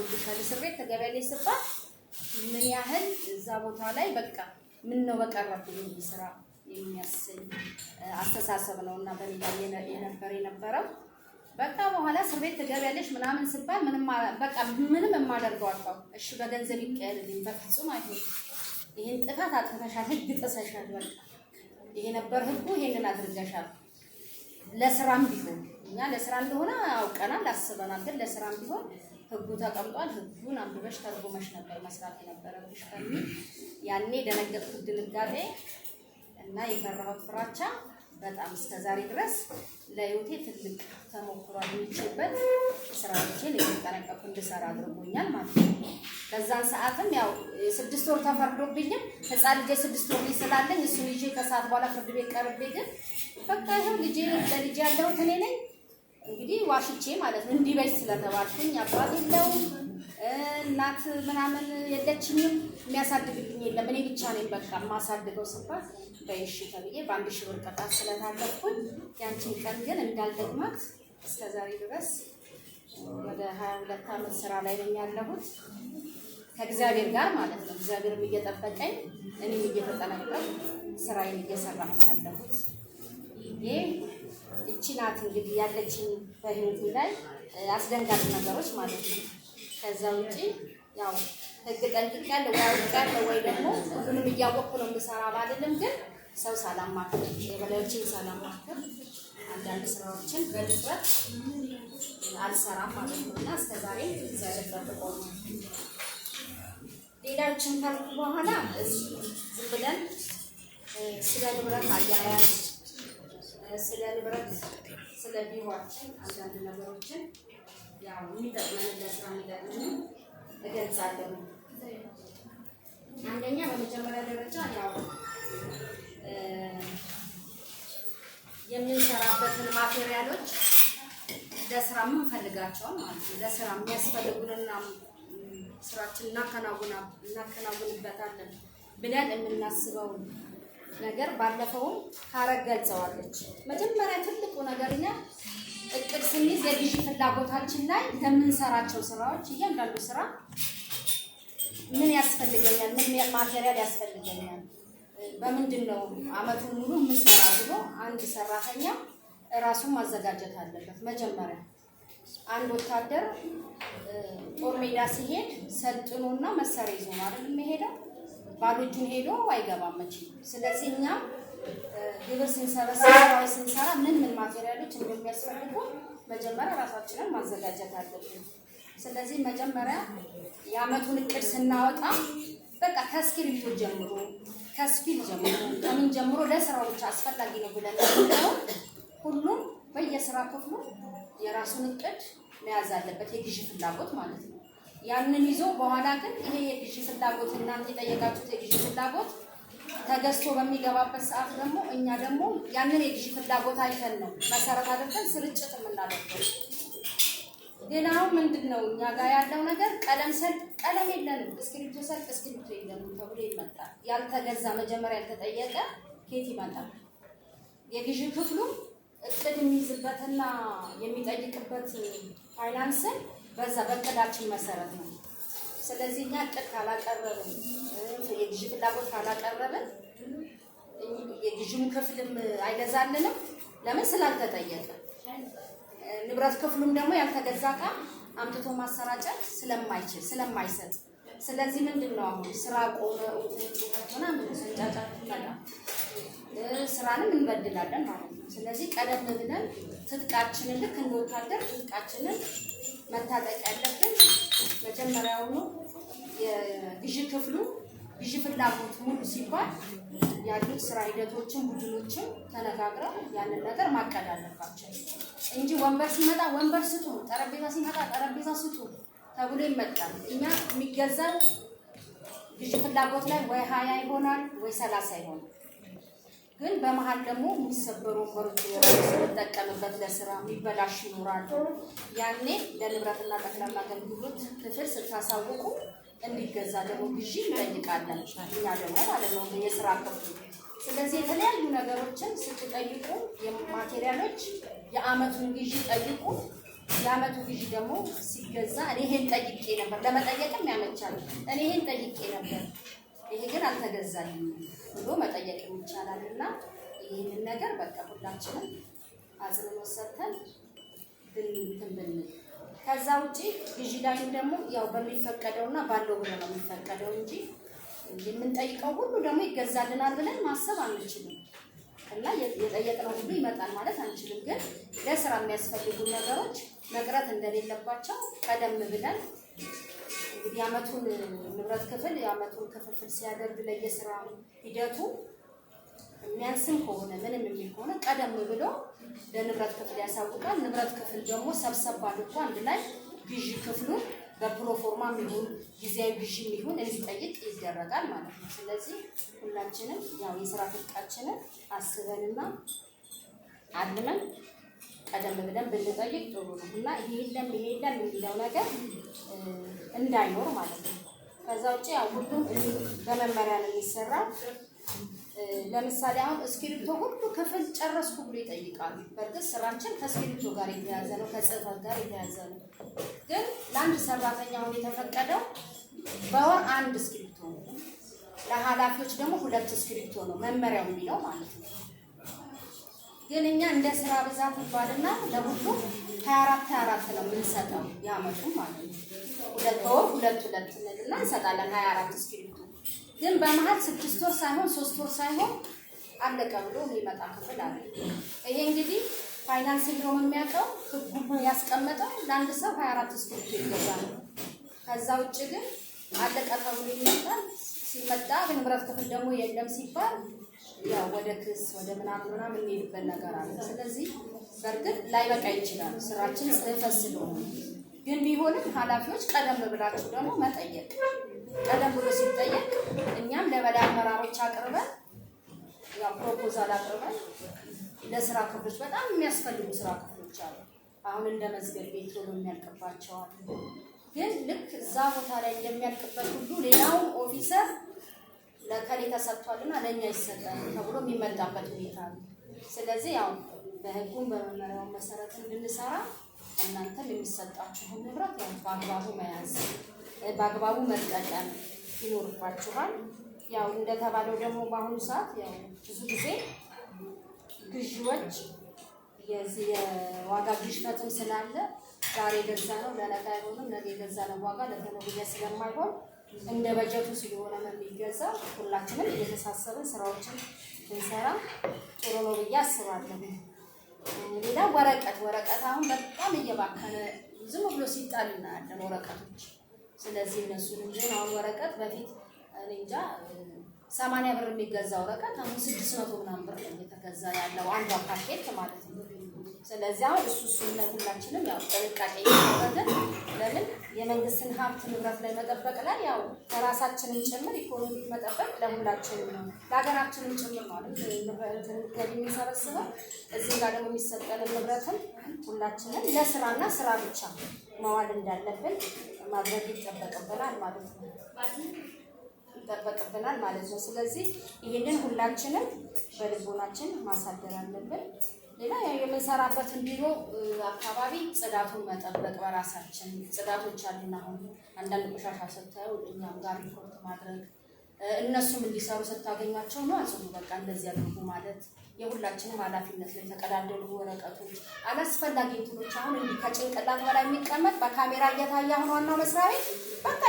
ተፈርዶብሻል እስር ቤት ተገቢያለሽ ሲባል ምን ያህል እዛ ቦታ ላይ በቃ ምን ነው በቀረብኝ ስራ የሚያሰኝ አስተሳሰብ ነውና በሌላ የነበረው በቃ በኋላ እስር ቤት ተገቢያለሽ ምናምን ሲባል ምንም የማደርገው አጣው። እሺ በገንዘብ ይቀየርልኝ በፍጹም አይሆን ይሄን ጥፋት አጥተሻል ህግ ጥሰሻል በቃ ይሄ ነበር ህጉ ይሄንን አድርገሻል ለስራም ቢሆን እኛ ለስራ እንደሆነ አውቀናል አስበናል ግን ለስራም ቢሆን ህጉ ተቀምጧል ህጉን አንብበሽ ተርጉመሽ ነበር መስራት የነበረብሽ ከሚል ያኔ ደነገጥኩት ድንጋጤ እና የፈራሁት ፍራቻ በጣም እስከዛሬ ድረስ ለህይወቴ ትልቅ ተሞክሮ አግኝቼበት ስራዎችን እየተጠነቀቅኩ እንድሰራ አድርጎኛል ማለት ነው። በዛን ሰዓትም ያው 6 ወር ተፈርዶብኝ ህፃን ልጅ 6 ወር ስላለኝ እሱን ይዤ ከሰዓት በኋላ ፍርድ ቤት ቀርቤ ግን በቃ ይሄው ለልጅ ያለው እኔ ነኝ እንግዲህ ዋሽቼ ማለት ነው እንዲበይ ስለተባልኩኝ አባት የለውም እናት ምናምን የለችኝም የሚያሳድግልኝ የለም እኔ ብቻ ነኝ በቃ ማሳድገው ሲባል በእሺ ተብዬ በ1000 ብር ቅጣት ስለታለፍኩኝ ያንቺን ቀን ግን እንዳልደግማት እስከዛሬ ድረስ ወደ 22 ዓመት ስራ ላይ ነኝ ያለሁት ከእግዚአብሔር ጋር ማለት ነው። እግዚአብሔርም እየጠበቀኝ እኔም እየተጠነቀቅኩ ስራዬን እየሰራሁ ነው ያለሁት። ይሄ እቺ ናት እንግዲህ ያለችኝ በህይወቴ ላይ አስደንጋጭ ነገሮች ማለት ነው። ከዛ ውጪ ያው ህግ ጠንቅቄያለሁ ወይ ደግሞ ሁሉንም እያወቅኩ ነው የምሰራው አይደለም ግን ሰው ሳላማክር የበላዮችን ሳላማክር አንዳንድ ስራዎችን በድፍረት አልሰራም ማለት ነው እና እስከዛሬ እግዚአብሔር ጠብቆ ነው። ሌላችን ካልኩ በኋላ ዝም ብለን ስለ ንብረት አያያዝ ስለ ንብረት ስለ ቢሮአችን አንዳንድ ነገሮችን ያው የሚጠቅመን ለስራ የሚጠቅመን እገልጻለሁ። አንደኛ በመጀመሪያ ደረጃ ያው የምንሰራበትን ማቴሪያሎች ለስራ የምንፈልጋቸው ማለት ነው ለስራ የሚያስፈልጉንና ስራችንን እናከናውንበታለን ብለን የምናስበው ነገር ባለፈው ካረግ ገልጸዋለች። መጀመሪያ ትልቁ ነገርኛ እቅድ ስንይዝ የግዢ ፍላጎታችን ላይ ለምንሰራቸው ስራዎች እያንዳንዱ ስራ ምን ያስፈልገኛል ምን ማቴሪያል ያስፈልገኛል በምንድነው አመቱን ሙሉ ምሰራ ብሎ አንድ ሰራተኛ ራሱን ማዘጋጀት አለበት። መጀመሪያ አንድ ወታደር ጦር ሜዳ ሲሄድ ሰልጥኖና መሳሪያ ይዞ ማለት የሚሄደው ባዶ እጁን ሄዶ አይገባም መቼ። ስለዚህ እኛ ግብር ስንሰራ ምን ማቴሪያሎች እንደሚያስፈልጉ መጀመሪያ ራሳችንን ማዘጋጀት አለብን። ስለዚህ መጀመሪያ የአመቱን እቅድ ስናወጣ በቃ ከስኪል ጀምሮ ከምን ጀምሮ ለስራው ብቻ አስፈላጊ ነው ብለን ነው ሁሉም በየስራ ክፍሉ የራሱን እቅድ መያዝ አለበት የግዢ ፍላጎት ማለት ነው። ያንን ይዞ በኋላ ግን ይሄ የግዢ ፍላጎት እናንተ የጠየቃችሁት የግዢ ፍላጎት ተገዝቶ በሚገባበት ሰዓት ደግሞ እኛ ደግሞ ያንን የግዢ ፍላጎት አይተን ነው መሰረት አድርገን ስርጭት የምናደርገው። ሌላው ምንድነው እኛ ጋር ያለው ነገር ቀለም የለንም እስክሪብቶ የለንም ተብሎ ይመጣል። ያልተገዛ መጀመሪያ ያልተጠየቀ ኬት ይመጣል። የግዢ ክፍሉ እቅድ የሚይዝበትና የሚጠይቅበት ፋይናንስን በዛ በእቅዳችን መሰረት ነው። ስለዚህ እኛ እቅድ ካላቀረብን የግዢ ፍላጎት ካላቀረብን የግዢም ክፍልም አይገዛልንም ለምን ስላልተጠየቀ። ንብረት ክፍሉም ደግሞ ያልተገዛ ዕቃ አምጥቶ ማሰራጨት ስለማይሰጥ ስለዚህ ምንድነው አሁን ስራ ቆመ ምናምን ሰንጫጫት ይመጣል ስራንም እንበድላለን ማለት ነው። ስለዚህ ቀደም ብለን ትጥቃችንን ልክ እንደ ወታደር ትጥቃችንን መታጠቅ ያለብን መጀመሪያው ነው። የግዢ ክፍሉ ግዢ ፍላጎት ሙሉ ሲባል ያሉት ስራ ሂደቶችን ቡድኖችን ተነጋግረው ያንን ነገር ማቀድ አለባቸው እንጂ ወንበር ሲመጣ ወንበር ስጡ ጠረጴዛ ሲመጣ ጠረጴዛ ስጡ ተብሎ ይመጣል። እኛ የሚገዛው ግዢ ፍላጎት ላይ ወይ 20 ይሆናል ወይ 30 ይሆናል። ግን በመሃል ደግሞ የሚሰበሩ ወንበሮች ተጠቀምበት ለስራ የሚበላሽ ይኖራል። ያኔ ለንብረትና ጠቅላላ አገልግሎት ክፍል ስታሳውቁ እንዲገዛ ደግሞ ግዢ እንጠይቃለን እኛ ደግሞ ማለት ነው የስራ ክፍል። ስለዚህ የተለያዩ ነገሮችን ስትጠይቁ የማቴሪያሎች የአመቱን ግዢ ጠይቁ። የዓመቱ ግዢ ደግሞ ሲገዛ እኔ ይሄን ጠይቄ ነበር፣ ለመጠየቅም ያመቻል። እኔ ይሄን ጠይቄ ነበር ይሄ ግን አልተገዛልኝም ብሎ መጠየቅ ይቻላልና ይሄንን ነገር በቃ ሁላችንም አጽንኦት ሰጥተን ብንል ከዛ ውጪ ግዢ ላይ ደግሞ ያው በሚፈቀደውና ባለው ብር ነው የሚፈቀደው እንጂ የምንጠይቀው ሁሉ ደግሞ ይገዛልናል ብለን ማሰብ አንችልም። እና የጠየቅነው ሁሉ ይመጣል ማለት አንችልም። ግን ለስራ የሚያስፈልጉ ነገሮች መቅረት እንደሌለባቸው ቀደም ብለን እንግዲህ የዓመቱን ንብረት ክፍል የዓመቱን ክፍፍል ሲያደርግ ለየስራ ሂደቱ የሚያንስም ከሆነ ምንም የሚል ከሆነ ቀደም ብሎ ለንብረት ክፍል ያሳውቃል። ንብረት ክፍል ደግሞ ሰብሰብ አድርጎ አንድ ላይ ግዢ ክፍሉ በፕሮፎርማም ይሁን ጊዜያዊ ግዢም ይሁን እንዲጠይቅ ይደረጋል ማለት ነው። ስለዚህ ሁላችንም ያው የስራ ፍቃችንን አስበንና አልመን ቀደም ብለን ብንጠይቅ ጥሩ ነው እና ይሄ የለም የሚለው ነገር እንዳይኖር ማለት ነው። ከዛ ውጪ ያው ሁሉም በመመሪያ ነው የሚሰራው። ለምሳሌ አሁን እስክሪብቶ ሁሉ ክፍል ጨረስኩ ብሎ ይጠይቃሉ። በእርግጥ ስራችን ከእስክሪብቶ ጋር የተያያዘ ነው፣ ከጽህፈት ጋር የተያያዘ ነው። ግን ለአንድ ሰራተኛ አሁን የተፈቀደው በወር 1 እስክሪብቶ ነው። ለኃላፊዎች ደግሞ 2 እስክሪብቶ ነው መመሪያው የሚለው ማለት ነው። ግን እኛ እንደ ስራ ብዛት ይባልና ለሁሉም 24 ነው የምንሰጠው የዓመቱ ማለት ነው። በወር 2 እና እንሰጣለን 24 እስክሪብቶ። ግን በመሀል 6 ወር ሳይሆን 3 ወር ሳይሆን አለቀ ብሎ የሚመጣ ክፍል አለ። ይሄ እንግዲህ ፋይናንስ ቢሮ የሚያውቀው ህጉ ያስቀመጠው ለአንድ ሰው 24 እስክሪብቶ ይገዛል። ከዛ ውጭ ግን አለቀ ተብሎ ይመጣል። ሲመጣ ንብረት ክፍል ደግሞ የለም ሲባል ያው ወደ ክስ ወደ ምናምን የሚሄድበት ነገር አለ። ስለዚህ በእርግጥ ላይበቃ ይችላል ስራችን ጽህፈት ስለሆነ፣ ግን ቢሆንም ኃላፊዎች ቀደም ብላችሁ ደግሞ መጠየቅ ቀደም ብሎ ሲጠየቅ እኛም ለበላይ አመራሮች አቅርበን ያው ፕሮፖዛል አቅርበን ለስራ ክፍሎች በጣም የሚያስፈልጉ ስራ ክፍሎች አሉ። አሁን እንደ መዝገብ ቤት ቶሎ የሚያልቅባቸው አሉ። ግን ልክ እዛ ቦታ ላይ እንደሚያልቅበት ሁሉ ሌላው ኦፊሰር ለከሌ ተሰጥቷልና ለኛ ይሰጣል ተብሎ የሚመጣበት ሁኔታ ነው። ስለዚህ ያው በህጉም በመመሪያው መሰረት እንድንሰራ እናንተም የሚሰጣችሁን ንብረት ያው በአግባቡ መያዝ በአግባቡ መጠቀም ይኖርባችኋል። ያው እንደተባለው ደግሞ በአሁኑ ሰዓት ያው ብዙ ጊዜ ግዢዎች የዋጋ ግሽበትም ስላለ ዛሬ ገዛ ነው ለነገ አይሆንም፣ ነገ የገዛ ነው ዋጋ ለተነገ ስለማይሆን እንደ በጀቱ ስለሆነ የሚገዛው ሁላችንም እየተሳሰብን ስራዎችን ብንሰራ ጥሩ ነው ብዬ አስባለሁ። ሌላ ወረቀት አሁን በጣም እየባከነ ዝም ብሎ ሲጣል እናያለን ወረቀቶች። ስለዚህ እነሱንም ግን አሁን ወረቀት በፊት እኔ እንጃ 80 ብር የሚገዛ ወረቀት አሁን 600 ምናምን ብር ነው እየተገዛ ያለው አንዷ ፓኬት ማለት ነው። ስለዚህ አሁን እሱን ሁላችንም ያው ጥንቃቄ ያደረግን ለምን የመንግስትን ሀብት ንብረት ላይ መጠበቅ ላይ ያው ከራሳችንን ጭምር ኢኮኖሚ መጠበቅ ለሁላችንም ነው፣ ለሀገራችንም ጭምር ማለት ንብረት ገቢ የሚሰበስበው እዚህ ጋር ደግሞ የሚሰጠን ንብረትን ሁላችንም ለስራና ስራ ብቻ መዋል እንዳለብን ማድረግ ይጠበቅብናል ማለት ነው። ስለዚህ ይሄንን ሁላችንም በልቦናችን ማሳደር አለብን። ሌላ የምንሰራበትን ቢሮ አካባቢ ጽዳቱን መጠበቅ በራሳችን ጽዳቶች አሉና አሁን አንዳንድ ቆሻሻ ስታዩ እኛም ጋር ሪፖርት ማድረግ እነሱም እንዲሰሩ ስታገኛቸው ነው አጽዱ በቃ እንደዚህ አድርጉ ማለት የሁላችንም ኃላፊነት ላይ የተቀዳደሉ ወረቀቶች አላስፈላጊ እንትኖች አሁን እንዲህ ከጭንቅላት በላይ የሚቀመጥ በካሜራ እየታየ አሁን ዋናው መስሪያ ቤት በቃ